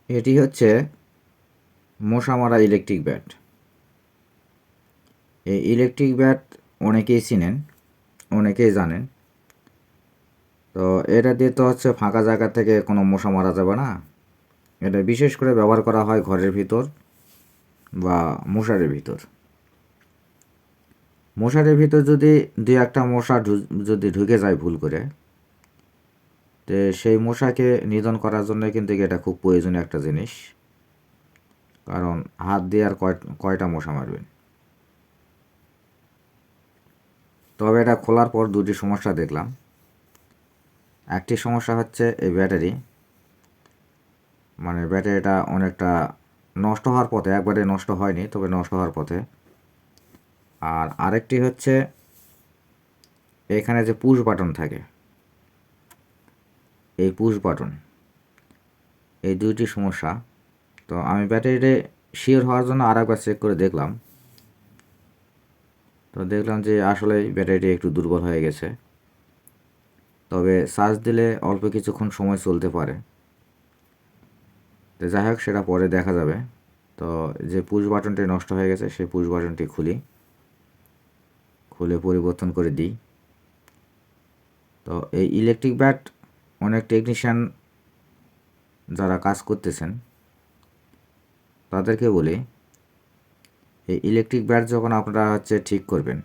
এটি হচ্ছে মশা মারা ইলেকট্রিক ব্যাট। এই ইলেকট্রিক ব্যাট অনেকেই চিনেন, অনেকেই জানেন। তো এটা দিয়ে তো হচ্ছে ফাঁকা জায়গা থেকে কোনো মশা মারা যাবে না। এটা বিশেষ করে ব্যবহার করা হয় ঘরের ভিতর বা মশারির ভিতর। মশারির ভিতর যদি দুই একটা মশা যদি ঢুকে যায় ভুল করে, তো সেই মশাকে নিধন করার জন্য কিন্তু এটা খুব প্রয়োজনীয় একটা জিনিস। কারণ হাত দিয়ে আর কয়টা মশা মারবেন। তবে এটা খোলার পর দুটি সমস্যা দেখলাম। একটি সমস্যা হচ্ছে এই ব্যাটারি, মানে ব্যাটারিটা অনেকটা নষ্ট হওয়ার পথে, একবারে নষ্ট হয়নি তবে নষ্ট হওয়ার পথে। আর আরেকটি হচ্ছে এখানে যে পুশ বাটন থাকে, এই পুশ বাটন, এই দুইটি সমস্যা। তো আমি ব্যাটারিতে শিওর হওয়ার জন্য আর একবার চেক করে দেখলাম। তো দেখলাম যে আসলে ব্যাটারিটি একটু দুর্বল হয়ে গেছে। তবে চার্জ দিলে অল্প কিছুক্ষণ সময় চলতে পারে। তো যাই হোক, সেটা পরে দেখা যাবে। তো যে পুশ বাটনটি নষ্ট হয়ে গেছে, সেই পুশ বাটনটি খুলে পরিবর্তন করে দিই। তো এই ইলেকট্রিক ব্যাট অনেক টেকনিশিয়ান যারা কাজ করতেছেন তাদেরকে বলি, এই ইলেকট্রিক ব্যাট যখন আপনারা ঠিক করবেন,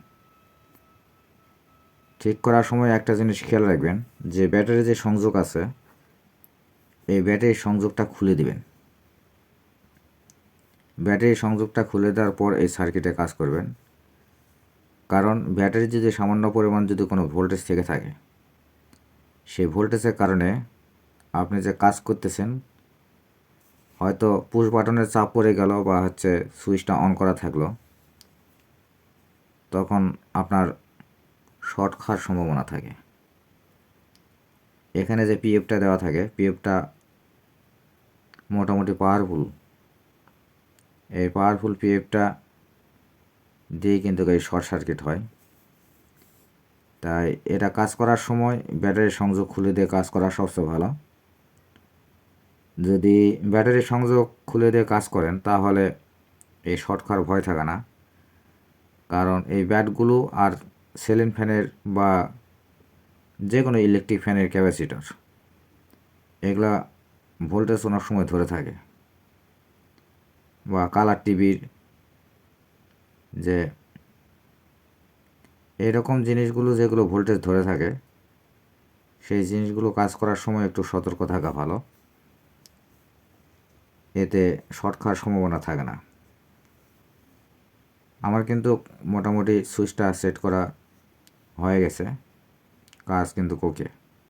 ঠিক করার সময় একটা জিনিস খেয়াল রাখবেন যে ব্যাটারির যে সংযোগ আছে, এই ব্যাটারির সংযোগটা খুলে দিবেন। ব্যাটারির সংযোগটা খুলে দেওয়ার পর এই সার্কিটে কাজ করবেন। কারণ ব্যাটারির যদি সামান্য পরিমাণ যদি কোনো ভোল্টেজ থেকে থাকে, সেই ভোল্টেজের কারণে আপনি যে কাজ করতেছেন, হয়তো পুশ বাটনের চাপ পড়ে গেল বা সুইচটা অন করা থাকলো, তখন আপনার শর্ট খাওয়ার সম্ভাবনা থাকে। এখানে যে পিএফটা দেওয়া থাকে, পিএফটা মোটামুটি পাওয়ারফুল। এই পাওয়ারফুল পিএফটা দিয়ে কিন্তু এই শর্ট সার্কিট হয়। তাই এটা কাজ করার সময় ব্যাটারির সংযোগ খুলে দিয়ে কাজ করা সবচেয়ে ভালো। যদি ব্যাটারির সংযোগ খুলে দিয়ে কাজ করেন তাহলে এই শর্ট খাওয়ার ভয় থাকে না। কারণ এই ব্যাটগুলো আর সিলিং ফ্যানের বা যে কোনো ইলেকট্রিক ফ্যানের ক্যাপাসিটর, এগুলা ভোল্টেজ অনেক সময় ধরে থাকে। বা কালার টিভির যে এরকম জিনিসগুলো যেগুলো ভোল্টেজ ধরে থাকে, সেই জিনিসগুলো কাজ করার সময় একটু সতর্ক থাকা ভালো। এতে শর্ট খাওয়ার সম্ভাবনা থাকে না। আমার কিন্তু মোটামুটি সুইচটা সেট করা হয়ে গেছে, কাজ কিন্তু ওকে।